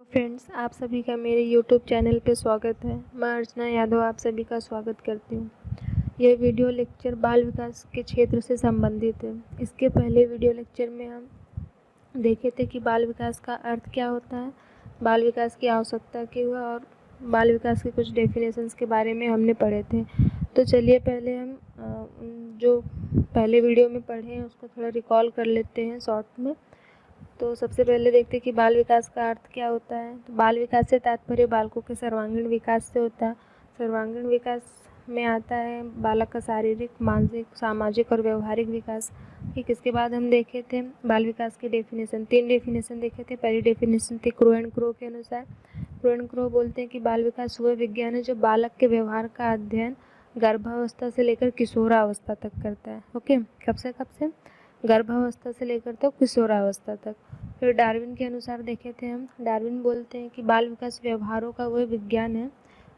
Friends, आप सभी का मेरे यूट्यूब चैनल पे स्वागत है। मैं अर्चना यादव आप सभी का स्वागत करती हूँ। यह वीडियो लेक्चर बाल विकास के क्षेत्र से संबंधित है। इसके पहले वीडियो लेक्चर में हम देखे थे कि बाल विकास का अर्थ क्या होता है, बाल विकास की आवश्यकता क्यों है और बाल विकास के कुछ डेफिनेशंस के बारे में हमने पढ़े थे। तो चलिए पहले हम जो पहले वीडियो में पढ़े हैं उसको थोड़ा रिकॉल कर लेते हैं शॉर्ट में। तो सबसे पहले देखते हैं कि बाल विकास का अर्थ क्या होता है। तो बाल विकास से तात्पर्य बालकों के सर्वांगीण विकास से होता है। सर्वांगीण विकास में आता है बालक का शारीरिक, मानसिक, सामाजिक और व्यवहारिक विकास। ठीक, इसके बाद हम देखे थे बाल विकास की डेफिनेशन, 3 डेफिनेशन देखे थे। पहली डेफिनेशन थी क्रो एंड क्रो के अनुसार। क्रो एंड क्रो बोलते हैं कि बाल विकास वह विज्ञान है जो बालक के व्यवहार का अध्ययन गर्भावस्था से लेकर किशोरावस्था तक करता है। ओके, कब से गर्भावस्था से लेकर तो किशोरावस्था तक। फिर डार्विन के अनुसार देखे थे हम। डार्विन बोलते हैं कि बाल विकास व्यवहारों का वह विज्ञान है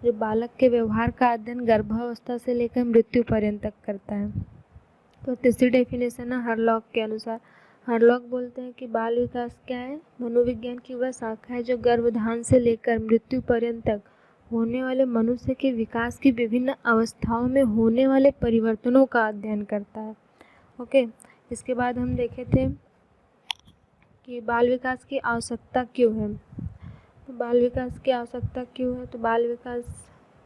जो बालक के व्यवहार का अध्ययन गर्भावस्था से लेकर मृत्यु पर्यंत तक करता है। तो तीसरी डेफिनेशन है हरलॉक के अनुसार। हरलॉक बोलते हैं कि बाल विकास क्या है, मनोविज्ञान की वह शाखा है जो गर्भधान से लेकर मृत्यु पर्यंत तक होने वाले मनुष्य के विकास की विभिन्न अवस्थाओं में होने वाले परिवर्तनों का अध्ययन करता है। ओके, इसके बाद हम देखे थे कि बाल विकास की आवश्यकता क्यों है। तो बाल विकास की आवश्यकता क्यों है, तो बाल विकास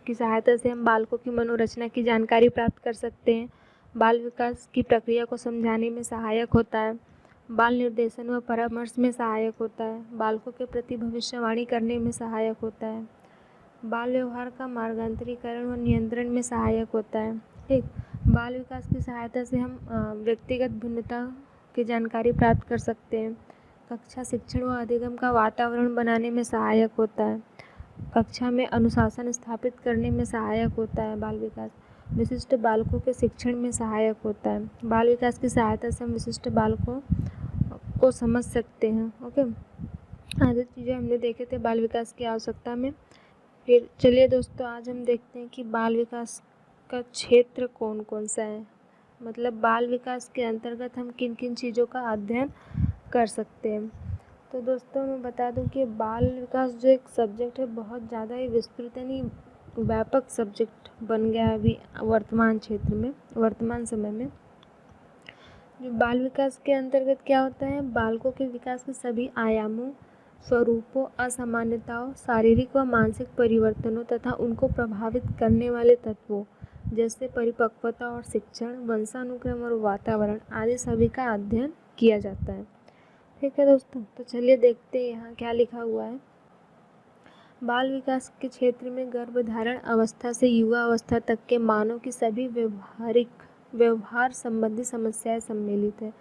की सहायता से हम बालकों की मनोरचना की जानकारी प्राप्त कर सकते हैं। बाल विकास की प्रक्रिया को समझाने में सहायक होता है। बाल निर्देशन व परामर्श में सहायक होता है। बालकों के प्रति भविष्यवाणी करने में सहायक होता है। बाल व्यवहार का मार्गांतरीकरण व नियंत्रण में सहायक होता है। ठीक, बाल विकास की सहायता से हम व्यक्तिगत भिन्नता की जानकारी प्राप्त कर सकते हैं। कक्षा शिक्षण व अधिगम का वातावरण बनाने में सहायक होता है। कक्षा में अनुशासन स्थापित करने में सहायक होता है बाल विकास। विशिष्ट बालकों के शिक्षण में सहायक होता है। बाल विकास की सहायता से हम विशिष्ट बालकों को समझ सकते हैं। ओके, आधी चीज़ें हमने देखे थे बाल विकास की आवश्यकता में। फिर चलिए दोस्तों, आज हम देखते हैं कि बाल विकास का क्षेत्र कौन कौन सा है, मतलब बाल विकास के अंतर्गत हम किन किन चीज़ों का अध्ययन कर सकते हैं। तो दोस्तों मैं बता दूं कि बाल विकास जो एक सब्जेक्ट है बहुत ज़्यादा ही विस्तृत यानी व्यापक सब्जेक्ट बन गया है अभी वर्तमान क्षेत्र में, वर्तमान समय में। जो बाल विकास के अंतर्गत क्या होता है, बालकों के विकास के सभी आयामों, स्वरूपों, असामान्यताओं, शारीरिक व मानसिक परिवर्तनों तथा उनको प्रभावित करने वाले तत्वों जैसे परिपक्वता और शिक्षण, वंशानुक्रम और वातावरण आदि सभी का अध्ययन किया जाता है। ठीक है दोस्तों, तो चलिए देखते हैं यहाँ क्या लिखा हुआ है। बाल विकास के क्षेत्र में गर्भधारण अवस्था से युवा अवस्था तक के मानव की सभी व्यवहार संबंधी समस्याएं सम्मिलित है।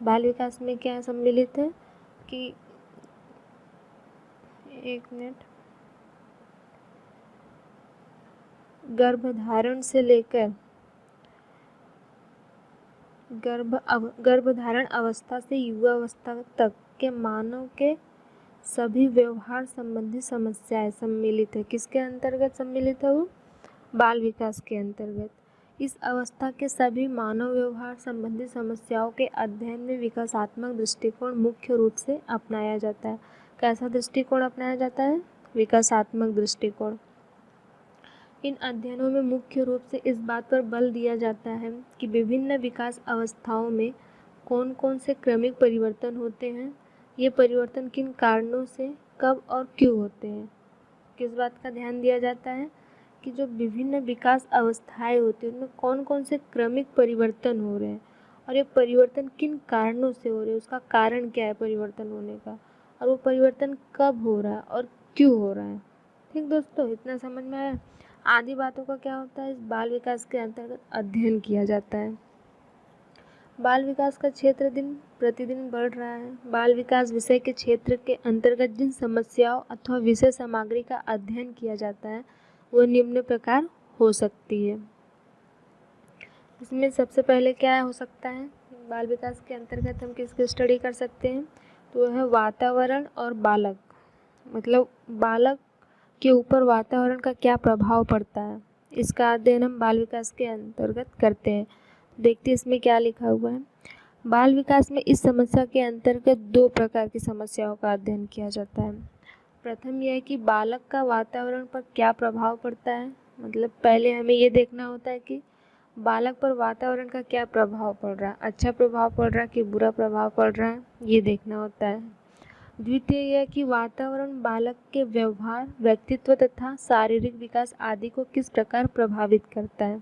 बाल विकास में क्या सम्मिलित है कि एक मिनट, गर्भधारण से लेकर गर्भधारण अवस्था से युवा अवस्था तक के मानव के सभी व्यवहार संबंधी समस्याएं सम्मिलित है। किसके अंतर्गत सम्मिलित है वो, बाल विकास के अंतर्गत। इस अवस्था के सभी मानव व्यवहार संबंधी समस्याओं के अध्ययन में विकासात्मक दृष्टिकोण मुख्य रूप से अपनाया जाता है। कैसा दृष्टिकोण अपनाया जाता है, विकासात्मक दृष्टिकोण। इन अध्ययनों में मुख्य रूप से इस बात पर बल दिया जाता है कि विभिन्न विकास अवस्थाओं में कौन कौन से क्रमिक परिवर्तन होते हैं, ये परिवर्तन किन कारणों से, कब और क्यों होते हैं। किस बात का ध्यान दिया जाता है कि जो विभिन्न विकास अवस्थाएं होती हैं उनमें कौन कौन से क्रमिक परिवर्तन हो रहे हैं और ये परिवर्तन किन कारणों से हो रहे हैं, उसका कारण क्या है परिवर्तन होने का, और वो परिवर्तन कब हो रहा है और क्यों हो रहा है। ठीक दोस्तों, इतना समझ में आया। आदि बातों का क्या होता है, इस बाल विकास के अंतर्गत अध्ययन किया जाता है। बाल विकास का क्षेत्र दिन प्रतिदिन बढ़ रहा है। बाल विकास विषय के क्षेत्र के अंतर्गत जिन समस्याओं अथवा विषय सामग्री का अध्ययन किया जाता है वो निम्न प्रकार हो सकती है। इसमें सबसे पहले क्या हो सकता है, बाल विकास के अंतर्गत हम किसकी स्टडी कर सकते हैं, तो वह है वातावरण और बालक, मतलब बालक के ऊपर वातावरण का क्या प्रभाव पड़ता है, इसका अध्ययन हम बाल विकास के अंतर्गत करते हैं। देखते हैं इसमें क्या लिखा हुआ है। बाल विकास में इस समस्या के अंतर्गत 2 प्रकार की समस्याओं का अध्ययन किया जाता है। प्रथम यह है कि बालक का वातावरण पर क्या प्रभाव पड़ता है। मतलब पहले हमें ये देखना होता है कि बालक पर वातावरण का क्या प्रभाव पड़ रहा है, अच्छा प्रभाव पड़ रहा है कि बुरा प्रभाव पड़ रहा है, ये देखना होता है। द्वितीय यह है कि वातावरण बालक के व्यवहार, व्यक्तित्व तथा शारीरिक विकास आदि को किस प्रकार प्रभावित करता है।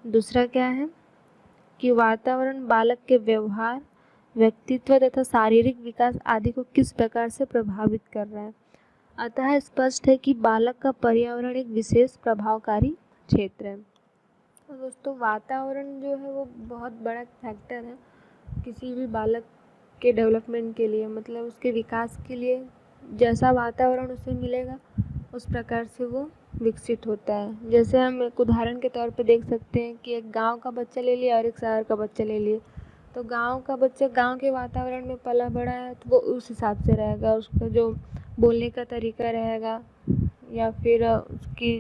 दूसरा क्या है कि वातावरण बालक के व्यवहार, व्यक्तित्व तथा शारीरिक विकास आदि को किस प्रकार से प्रभावित कर रहा है। अतः स्पष्ट है कि बालक का पर्यावरण एक विशेष प्रभावकारी क्षेत्र है। तो दोस्तों, वातावरण जो है वो बहुत बड़ा फैक्टर है किसी भी बालक के डेवलपमेंट के लिए, मतलब उसके विकास के लिए। जैसा वातावरण उसे मिलेगा उस प्रकार से वो विकसित होता है। जैसे हम एक उदाहरण के तौर पे देख सकते हैं कि एक गांव का बच्चा ले लिया और एक शहर का बच्चा ले लिए। तो गांव का बच्चा गांव के वातावरण में पला बड़ा है तो वो उस हिसाब से रहेगा, उसका जो बोलने का तरीका रहेगा या फिर उसकी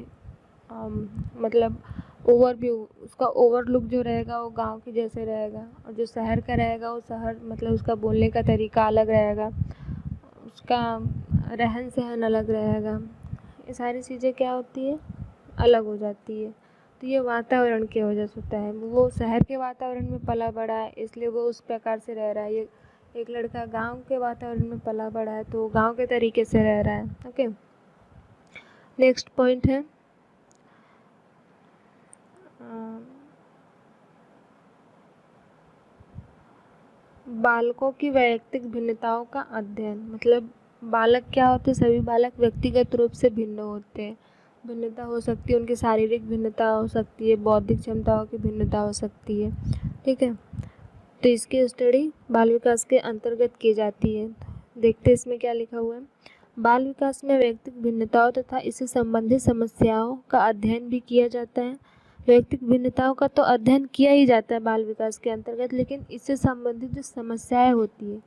मतलब ओवरव्यू, उसका ओवरलुक जो रहेगा वो गांव के जैसे रहेगा। और जो शहर का रहेगा वो शहर मतलब उसका बोलने का तरीका अलग रहेगा, उसका रहन सहन अलग रहेगा। ये सारी चीज़ें क्या होती है, अलग हो जाती है। तो ये वातावरण की वजह से होता है। वो शहर के वातावरण में पला बड़ा है इसलिए वो उस प्रकार से रह रहा है। ये एक लड़का गांव के वातावरण में पला बड़ा है तो गांव के तरीके से रह रहा है। ओके, नेक्स्ट पॉइंट है बालकों की वैयक्तिक भिन्नताओं का अध्ययन। मतलब बालक क्या होते हैं, सभी बालक व्यक्तिगत रूप से भिन्न होते हैं। भिन्नता हो सकती है, उनकी शारीरिक भिन्नता हो सकती है, बौद्धिक क्षमताओं की भिन्नता हो सकती है। ठीक है, तो इसकी स्टडी बाल विकास के अंतर्गत की जाती है। देखते हैं इसमें क्या लिखा हुआ है। बाल विकास में वैयक्तिक भिन्नताओं तथा इससे संबंधित समस्याओं का अध्ययन भी किया जाता है। वैयक्तिक भिन्नताओं का तो अध्ययन किया ही जाता है बाल विकास के अंतर्गत, लेकिन इससे संबंधित जो समस्याएं होती है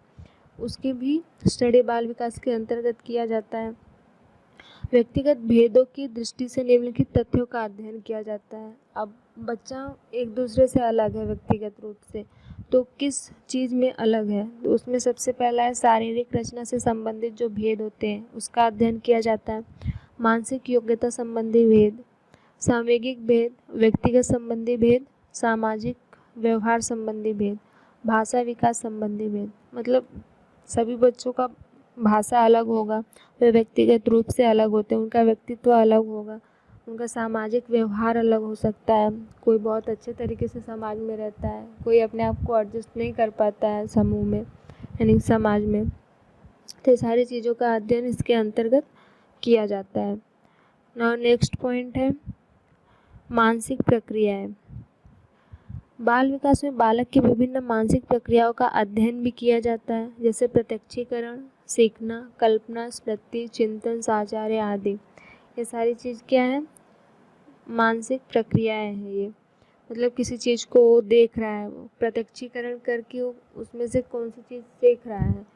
उसकी भी स्टडी बाल विकास के अंतर्गत किया जाता है। व्यक्तिगत भेदों की दृष्टि से निम्नलिखित तथ्यों का अध्ययन किया जाता है। अब बच्चा एक दूसरे से अलग है व्यक्तिगत रूप से, तो किस चीज़ में अलग है, तो उसमें सबसे पहला है शारीरिक रचना से संबंधित जो भेद होते हैं उसका अध्ययन किया जाता है। मानसिक योग्यता संबंधी भेद, सामूहिक भेद, व्यक्तिगत संबंधी भेद, सामाजिक व्यवहार संबंधी भेद, भाषा विकास संबंधी भेद। मतलब सभी बच्चों का भाषा अलग होगा, वे व्यक्तिगत रूप से अलग होते हैं, उनका व्यक्तित्व अलग होगा, उनका सामाजिक व्यवहार अलग हो सकता है। कोई बहुत अच्छे तरीके से समाज में रहता है, कोई अपने आप को एडजस्ट नहीं कर पाता है समूह में यानी समाज में। तो सारी चीज़ों का अध्ययन इसके अंतर्गत किया जाता है। नाउ नेक्स्ट पॉइंट है मानसिक प्रक्रियाएं। बाल विकास में बालक की विभिन्न मानसिक प्रक्रियाओं का अध्ययन भी किया जाता है, जैसे प्रत्यक्षीकरण, सीखना, कल्पना, स्मृति, चिंतन, साचार्य आदि। ये सारी चीज़ क्या है, मानसिक प्रक्रियाएं हैं ये। मतलब किसी चीज़ को वो देख रहा है, वो प्रत्यक्षीकरण करके वो उसमें से कौन सी चीज़ सीख रहा है।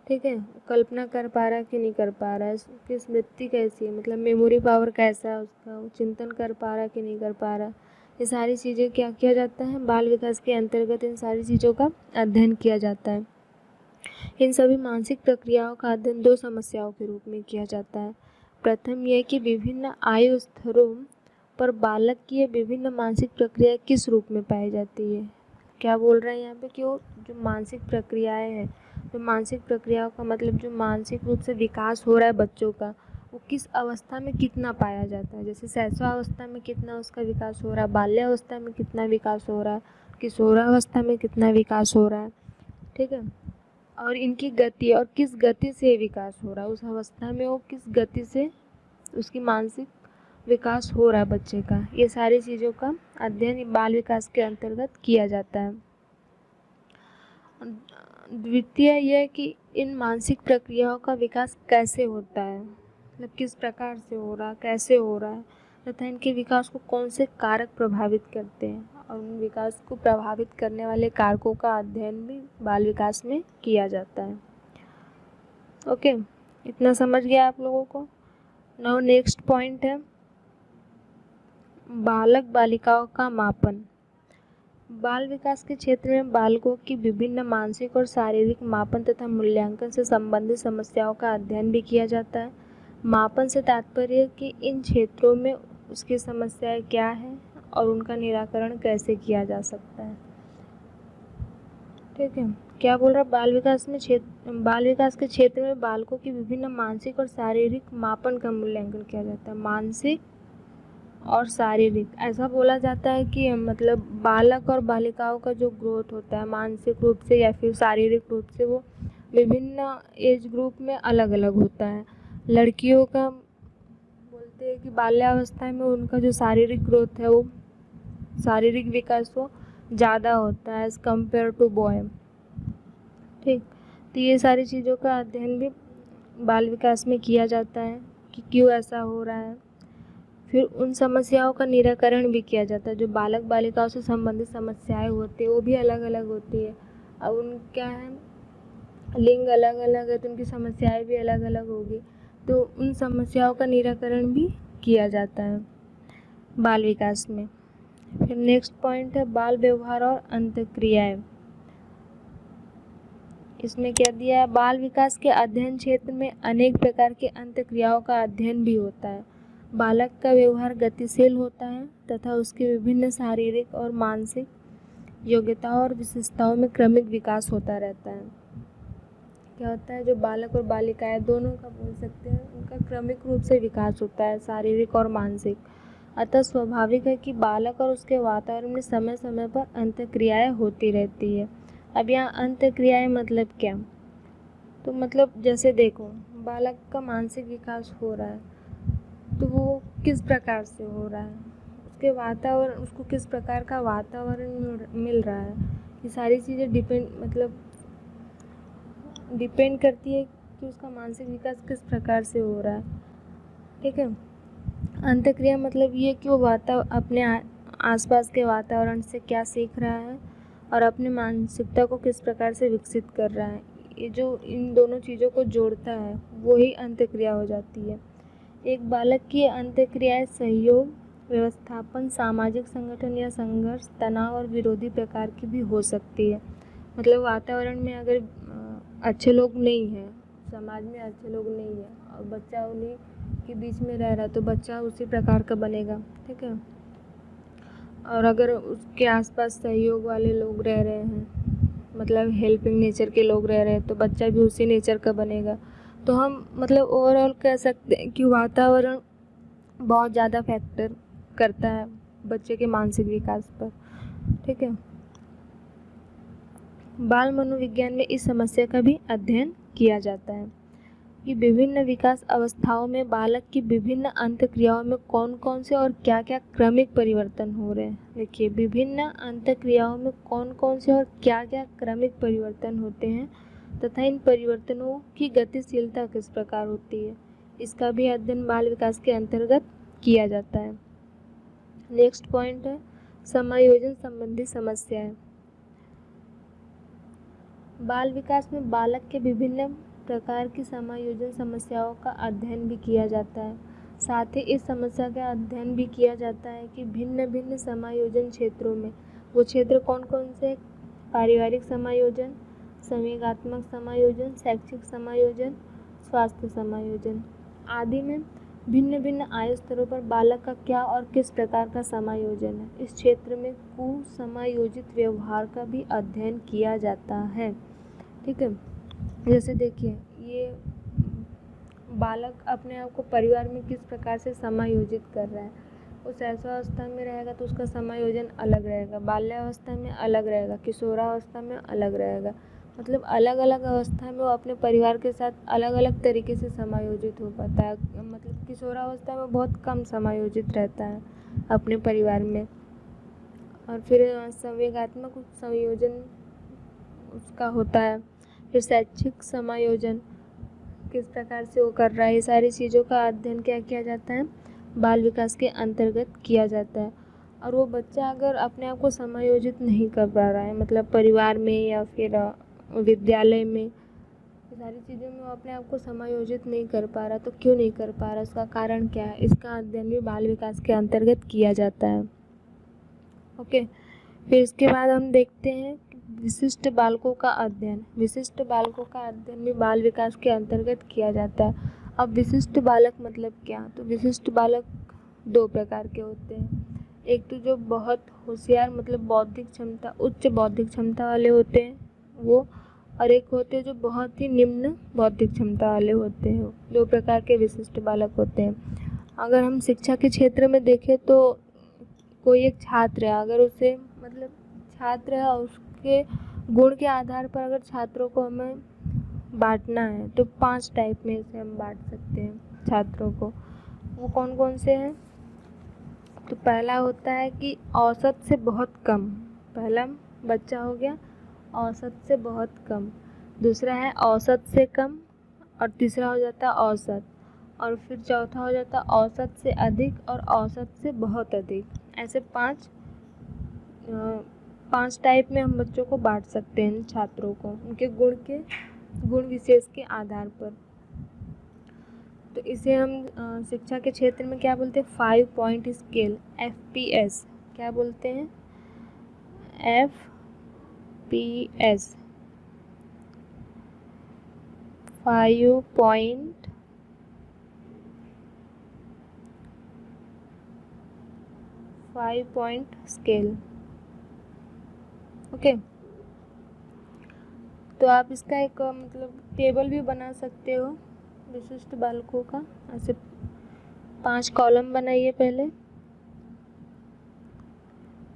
ठीक है, कल्पना कर पा रहा है कि नहीं कर पा रहा है, उसकी स्मृति कैसी है, मतलब मेमोरी पावर कैसा है उसका, वो चिंतन कर पा रहा है कि नहीं कर पा रहा। ये सारी चीज़ें क्या किया जाता है, बाल विकास के अंतर्गत इन सारी चीज़ों का अध्ययन किया जाता है। इन सभी मानसिक प्रक्रियाओं का अध्ययन दो समस्याओं के रूप में किया जाता है। प्रथम यह कि विभिन्न आयु स्तरों पर बालक की ये विभिन्न मानसिक प्रक्रिया किस रूप में पाई जाती है। क्या बोल रहे हैं यहाँ पे कि वो जो मानसिक प्रक्रियाएं हैं, जो मानसिक प्रक्रियाओं का मतलब जो मानसिक रूप से विकास हो रहा है बच्चों का, वो किस अवस्था में कितना पाया जाता है। जैसे शैशवावस्था में कितना उसका विकास हो रहा है, बाल्यावस्था में कितना विकास हो रहा है, किशोरावस्था में कितना विकास हो रहा है। ठीक है, और इनकी गति और किस गति से विकास हो रहा है, उस अवस्था में वो किस गति से उसकी मानसिक विकास हो रहा है बच्चे का। ये सारी चीज़ों का अध्ययन बाल विकास के अंतर्गत किया जाता है। द्वितीय यह कि इन मानसिक प्रक्रियाओं का विकास कैसे होता है, मतलब किस प्रकार से हो रहा है, कैसे हो रहा है, तथा इनके विकास को कौन से कारक प्रभावित करते हैं, और उन विकास को प्रभावित करने वाले कारकों का अध्ययन भी बाल विकास में किया जाता है। ओके, इतना समझ गया आप लोगों को। नाउ नेक्स्ट पॉइंट है बालक बालिकाओं का मापन। बाल विकास के क्षेत्र में बालकों की विभिन्न मानसिक और शारीरिक मापन तथा मूल्यांकन से संबंधित समस्याओं का अध्ययन भी किया जाता है। मापन से तात्पर्य है कि इन क्षेत्रों में उसकी समस्याएं क्या है और उनका निराकरण कैसे किया जा सकता है। ठीक है, क्या बोल रहा, बाल विकास के क्षेत्र में बालकों की विभिन्न मानसिक और शारीरिक मापन का मूल्यांकन किया जाता है। मानसिक और शारीरिक, ऐसा बोला जाता है कि मतलब बालक और बालिकाओं का जो ग्रोथ होता है मानसिक रूप से या फिर शारीरिक रूप से, वो विभिन्न एज ग्रुप में अलग अलग होता है। लड़कियों का बोलते हैं कि बाल्यावस्था में उनका जो शारीरिक ग्रोथ है, वो शारीरिक विकास वो ज़्यादा होता है एज़ कम्पेयर टू बॉय। ठीक, तो ये सारी चीज़ों का अध्ययन भी बाल विकास में किया जाता है कि क्यों ऐसा हो रहा है। फिर उन समस्याओं का निराकरण भी किया जाता है। जो बालक बालिकाओं से संबंधित समस्याएं होती है वो भी अलग अलग होती है। अब उन क्या है, लिंग अलग अलग है तो उनकी समस्याएं भी अलग अलग होगी, तो उन समस्याओं का निराकरण भी किया जाता है बाल विकास में। फिर नेक्स्ट पॉइंट है बाल व्यवहार और अंतःक्रियाएं। इसमें क्या दिया है, बाल विकास के अध्ययन क्षेत्र में अनेक प्रकार की अंतःक्रियाओं का अध्ययन भी होता है। बालक का व्यवहार गतिशील होता है तथा उसके विभिन्न शारीरिक और मानसिक योग्यताओं और विशेषताओं में क्रमिक विकास होता रहता है। क्या होता है, जो बालक और बालिकाएं दोनों का बोल सकते हैं, उनका क्रमिक रूप से विकास होता है शारीरिक और मानसिक। अतः स्वाभाविक है कि बालक और उसके वातावरण में समय समय पर अंतःक्रियाएं होती रहती है। अब यहाँ अंतःक्रियाएं मतलब क्या, तो मतलब जैसे देखो, बालक का मानसिक विकास हो रहा है तो वो किस प्रकार से हो रहा है, उसके वातावरण, उसको किस प्रकार का वातावरण मिल रहा है, ये सारी चीज़ें डिपेंड करती है कि उसका मानसिक विकास किस प्रकार से हो रहा है। ठीक है, अंतःक्रिया मतलब ये कि वो अपने आसपास के वातावरण से क्या सीख रहा है और अपनी मानसिकता को किस प्रकार से विकसित कर रहा है। ये जो इन दोनों चीज़ों को जोड़ता है वही अंतःक्रिया हो जाती है। एक बालक की अंतःक्रियाएं सहयोग, व्यवस्थापन, सामाजिक संगठन या संघर्ष, तनाव और विरोधी प्रकार की भी हो सकती है। मतलब वातावरण में अगर अच्छे लोग नहीं हैं, समाज में अच्छे लोग नहीं हैं और बच्चा उन्हीं के बीच में रह रहा है तो बच्चा उसी प्रकार का बनेगा। ठीक है, और अगर उसके आसपास सहयोग वाले लोग रह रहे हैं, मतलब हेल्पिंग नेचर के लोग रह रहे हैं, तो बच्चा भी उसी नेचर का बनेगा। तो हम मतलब ओवरऑल कह सकते हैं कि वातावरण बहुत ज़्यादा फैक्टर करता है बच्चे के मानसिक विकास पर। ठीक है, बाल मनोविज्ञान में इस समस्या का भी अध्ययन किया जाता है कि विभिन्न विकास अवस्थाओं में बालक की विभिन्न अंतःक्रियाओं में कौन कौन से और क्या क्या क्रमिक परिवर्तन हो रहे हैं। देखिए, विभिन्न अंतःक्रियाओं में कौन कौन से और क्या क्या क्रमिक परिवर्तन होते हैं तथा इन परिवर्तनों की गतिशीलता किस प्रकार होती है, इसका भी अध्ययन बाल विकास के अंतर्गत किया जाता है। नेक्स्ट पॉइंट है समायोजन संबंधी समस्याएं। बाल विकास में बालक के विभिन्न प्रकार की समायोजन समस्याओं का अध्ययन भी किया जाता है। साथ ही इस समस्या का अध्ययन भी किया जाता है कि भिन्न भिन्न समायोजन क्षेत्रों में वो क्षेत्र कौन कौन से, पारिवारिक समायोजन, संवेगात्मक समायोजन, शैक्षिक समायोजन, स्वास्थ्य समायोजन आदि में भिन्न भिन्न आयु स्तरों पर बालक का क्या और किस प्रकार का समायोजन है। इस क्षेत्र में कुसमायोजित व्यवहार का भी अध्ययन किया जाता है। ठीक है, जैसे देखिए, ये बालक अपने आप को परिवार में किस प्रकार से समायोजित कर रहा है। उस ऐसा अवस्था में रहेगा तो उसका समायोजन अलग रहेगा, बाल्यावस्था में अलग रहेगा, किशोरावस्था में अलग रहेगा। मतलब अलग अलग अवस्था में वो अपने परिवार के साथ अलग अलग तरीके से समायोजित हो पाता है। मतलब किशोरावस्था में बहुत कम समायोजित रहता है अपने परिवार में। और फिर संवेगात्मक संयोजन उसका होता है। फिर शैक्षिक समायोजन किस प्रकार से वो कर रहा है, ये सारी चीज़ों का अध्ययन क्या किया जाता है, बाल विकास के अंतर्गत किया जाता है। और वो बच्चा अगर अपने आप को समायोजित नहीं कर पा रहा है, मतलब परिवार में या फिर विद्यालय में, ये सारी चीज़ों में वो अपने आप को समायोजित नहीं कर पा रहा, तो क्यों नहीं कर पा रहा, उसका कारण क्या है, इसका अध्ययन भी बाल विकास के अंतर्गत किया जाता है। ओके, फिर इसके बाद हम देखते हैं विशिष्ट बालकों का अध्ययन। विशिष्ट बालकों का अध्ययन भी बाल विकास के अंतर्गत किया जाता है। अब विशिष्ट बालक मतलब क्या? तो विशिष्ट बालक दो प्रकार के होते हैं। एक तो जो बहुत होशियार मतलब बौद्धिक क्षमता उच्च बौद्धिक क्षमता वाले होते हैं वो, और एक होते हैं जो बहुत ही निम्न बौद्धिक क्षमता वाले होते हैं। दो प्रकार के विशिष्ट बालक होते हैं। अगर हम शिक्षा के क्षेत्र में देखें तो कोई एक छात्र है, अगर उसे मतलब छात्र है और उसके गुण के आधार पर अगर छात्रों को हमें बांटना है तो 5 टाइप में से हम बांट सकते हैं छात्रों को। वो कौन कौन से हैं? तो पहला होता है कि औसत से बहुत कम, पहला बच्चा हो गया औसत से बहुत कम, दूसरा है औसत से कम, और तीसरा हो जाता है औसत, और फिर चौथा हो जाता है औसत से अधिक और औसत से बहुत अधिक। ऐसे पांच टाइप में हम बच्चों को बांट सकते हैं, छात्रों को उनके गुण विशेष के आधार पर। तो इसे हम शिक्षा के क्षेत्र में क्या बोलते हैं? 5 पॉइंट स्केल, FPS। क्या बोलते हैं? FPS, 5 point scale. ओके, तो आप इसका एक मतलब टेबल भी बना सकते हो विशिष्ट बालकों का। ऐसे 5 कॉलम बनाइए पहले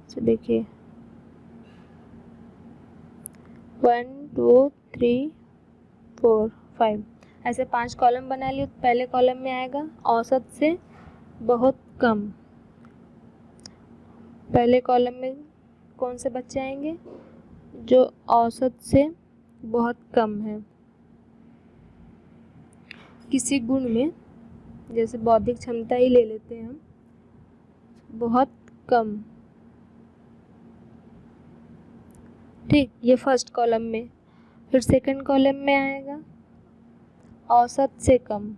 से, देखिए 1 2 3 4 5, ऐसे 5 कॉलम बना लिए। पहले कॉलम में आएगा औसत से बहुत कम। पहले कॉलम में कौन से बच्चे आएंगे? जो औसत से बहुत कम है किसी गुण में, जैसे बौद्धिक क्षमता ही ले लेते हैं हम, बहुत कम। ठीक, ये फर्स्ट कॉलम में। फिर सेकंड कॉलम में आएगा औसत से कम,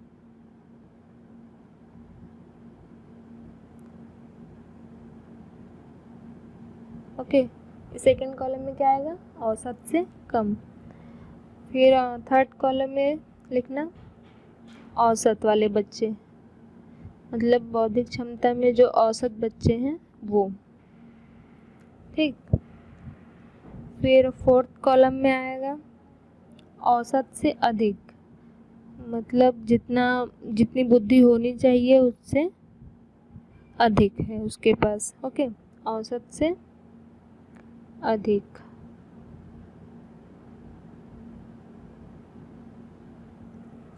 ओके। सेकंड कॉलम में क्या आएगा? औसत से कम। फिर थर्ड कॉलम में लिखना औसत वाले बच्चे, मतलब बौद्धिक क्षमता में जो औसत बच्चे हैं वो, ठीक। फिर फोर्थ कॉलम में आएगा औसत से अधिक, मतलब जितनी बुद्धि होनी चाहिए उससे अधिक है उसके पास, ओके, औसत से अधिक।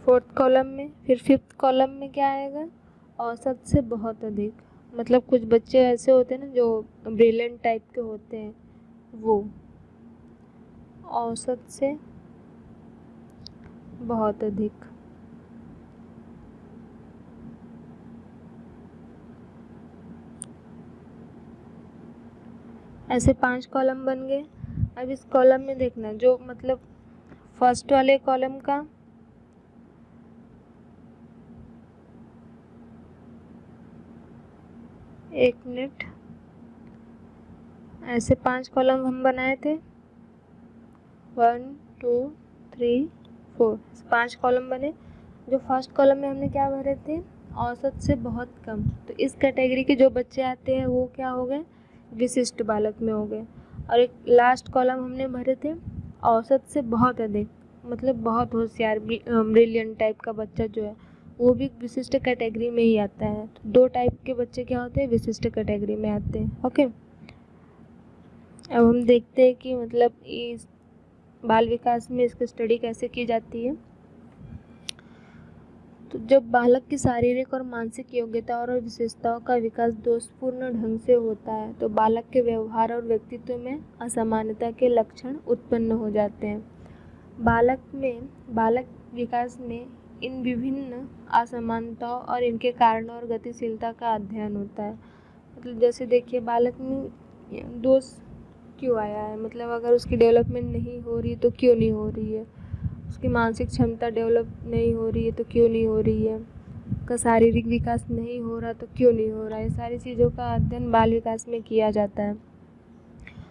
फोर्थ कॉलम में। फिर फिफ्थ कॉलम में क्या आएगा? औसत से बहुत अधिक, मतलब कुछ बच्चे ऐसे होते हैं ना जो ब्रिलियंट टाइप के होते हैं, वो औसत से बहुत अधिक। ऐसे 5 कॉलम बन गए। अब इस कॉलम में देखना जो मतलब फर्स्ट वाले कॉलम का एक मिनट, ऐसे 5 कॉलम हम बनाए थे, 1 2 3 4, 5 कॉलम बने। जो फर्स्ट कॉलम में हमने क्या भरे थे? औसत से बहुत कम। तो इस कैटेगरी के जो बच्चे आते हैं वो क्या हो गए? विशिष्ट बालक में हो गए। और एक लास्ट कॉलम हमने भरे थे औसत से बहुत अधिक, मतलब बहुत होशियार ब्रिलियंट टाइप का बच्चा जो है वो भी विशिष्ट कैटेगरी में ही आता है। तो 2 टाइप के बच्चे क्या होते हैं? विशिष्ट कैटेगरी में आते हैं, ओके। अब हम देखते हैं कि मतलब इस बाल विकास में इसकी स्टडी कैसे की जाती है। तो जब बालक की शारीरिक और मानसिक योग्यता और विशेषताओं का विकास दोषपूर्ण ढंग से होता है तो बालक के व्यवहार और व्यक्तित्व में असामान्यता के लक्षण उत्पन्न हो जाते हैं। बालक विकास में इन विभिन्न असमानताओं और इनके कारणों और गतिशीलता का अध्ययन होता है। मतलब जैसे देखिए बालक में दोष क्यों आया है, मतलब अगर उसकी डेवलपमेंट नहीं हो रही तो क्यों नहीं हो रही है, उसकी मानसिक क्षमता डेवलप नहीं हो रही है तो क्यों नहीं हो रही है, उसका शारीरिक विकास नहीं हो रहा तो क्यों नहीं हो रहा है। सारी चीज़ों का अध्ययन बाल विकास में किया जाता है।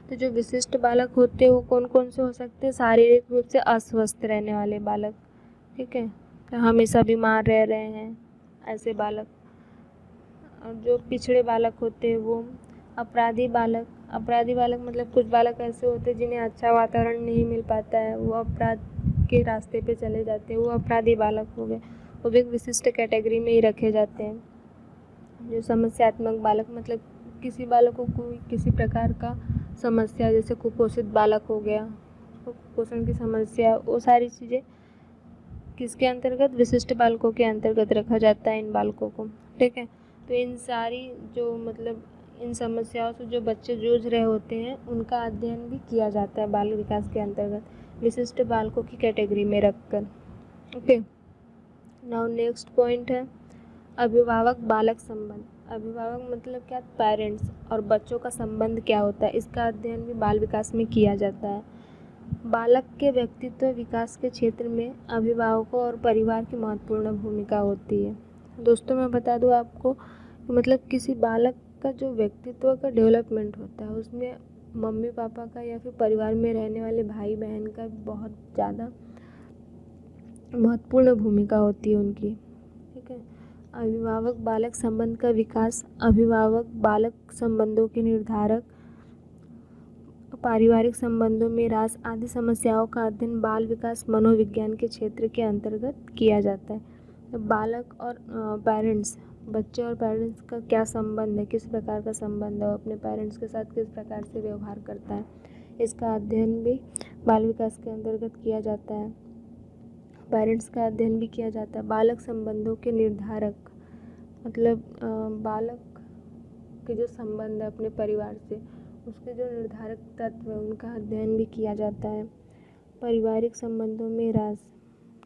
तो जो विशिष्ट बालक होते हैं वो कौन कौन से हो सकते हैं? शारीरिक रूप से अस्वस्थ रहने वाले बालक, ठीक है, हमेशा बीमार रह रहे हैं ऐसे बालक। और जो पिछड़े बालक होते हैं वो अपराधी बालक मतलब कुछ बालक ऐसे होते हैं जिन्हें अच्छा वातावरण नहीं मिल पाता है, वो अपराध के रास्ते पे चले जाते हैं, वो अपराधी बालक हो गए। वो भी एक विशिष्ट कैटेगरी में ही रखे जाते हैं। जो समस्यात्मक बालक मतलब किसी बालक को कोई किसी प्रकार का समस्या, जैसे कुपोषित बालक हो गया, कुपोषण की समस्या, वो सारी चीज़ें किसके अंतर्गत, विशिष्ट बालकों के अंतर्गत रखा जाता है इन बालकों को। ठीक है, तो इन सारी जो मतलब इन समस्याओं से जो बच्चे जूझ रहे होते हैं उनका अध्ययन भी किया जाता है बाल विकास के अंतर्गत, विशिष्ट बालकों की कैटेगरी में रखकर। ओके, नाउ नेक्स्ट पॉइंट है अभिभावक बालक संबंध। अभिभावक मतलब क्या, पेरेंट्स और बच्चों का संबंध क्या होता है, इसका अध्ययन भी बाल विकास में किया जाता है। बालक के व्यक्तित्व विकास के क्षेत्र में अभिभावकों और परिवार की महत्वपूर्ण भूमिका होती है। दोस्तों मैं बता दूं आपको कि मतलब किसी बालक का जो व्यक्तित्व का डेवलपमेंट होता है उसमें मम्मी पापा का या फिर परिवार में रहने वाले भाई बहन का बहुत ज़्यादा महत्वपूर्ण भूमिका होती है उनकी। ठीक है, अभिभावक बालक संबंध का विकास, अभिभावक बालक संबंधों के निर्धारक, पारिवारिक संबंधों में रास आदि समस्याओं का अध्ययन बाल विकास मनोविज्ञान के क्षेत्र के अंतर्गत किया जाता है। तो बालक और पेरेंट्स, बच्चे और पेरेंट्स का क्या संबंध है, किस प्रकार का संबंध है, वो अपने पेरेंट्स के साथ किस प्रकार से व्यवहार करता है, इसका अध्ययन भी बाल विकास के अंतर्गत किया जाता है। पेरेंट्स का अध्ययन भी किया जाता है। बालक संबंधों के निर्धारक मतलब बालक के जो संबंध है अपने परिवार से, उसके जो निर्धारक तत्व है उनका अध्ययन भी किया जाता है। पारिवारिक संबंधों में रास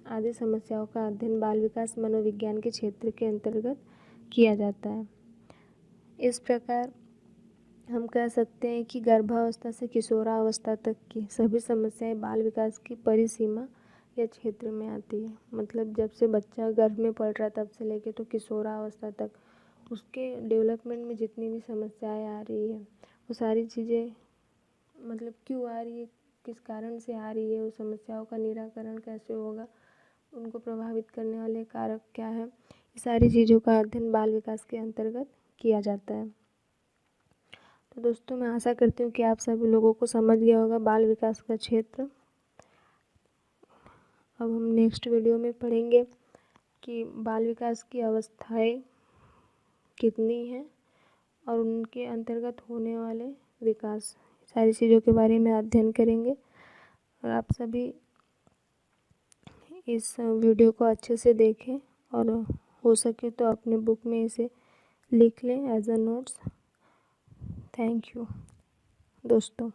आदि समस्याओं का अध्ययन बाल विकास मनोविज्ञान के क्षेत्र के अंतर्गत किया जाता है। इस प्रकार हम कह सकते हैं कि गर्भावस्था से किशोरावस्था तक की सभी समस्याएं बाल विकास की परिसीमा या क्षेत्र में आती है। मतलब जब से बच्चा गर्भ में पड़ रहा है तब से लेके तो किशोरावस्था तक उसके डेवलपमेंट में जितनी भी समस्याएं आ रही है वो सारी चीज़ें मतलब क्यों आ रही है, किस कारण से आ रही है, उस समस्याओं का निराकरण कैसे होगा, उनको प्रभावित करने वाले कारक क्या है, ये सारी चीज़ों का अध्ययन बाल विकास के अंतर्गत किया जाता है। तो दोस्तों मैं आशा करती हूँ कि आप सभी लोगों को समझ गया होगा बाल विकास का क्षेत्र। अब हम नेक्स्ट वीडियो में पढ़ेंगे कि बाल विकास की अवस्थाएं कितनी हैं और उनके अंतर्गत होने वाले विकास, सारी चीज़ों के बारे में अध्ययन करेंगे। और आप सभी इस वीडियो को अच्छे से देखें और हो सके तो अपने बुक में इसे लिख लें as a notes. Thank you दोस्तों।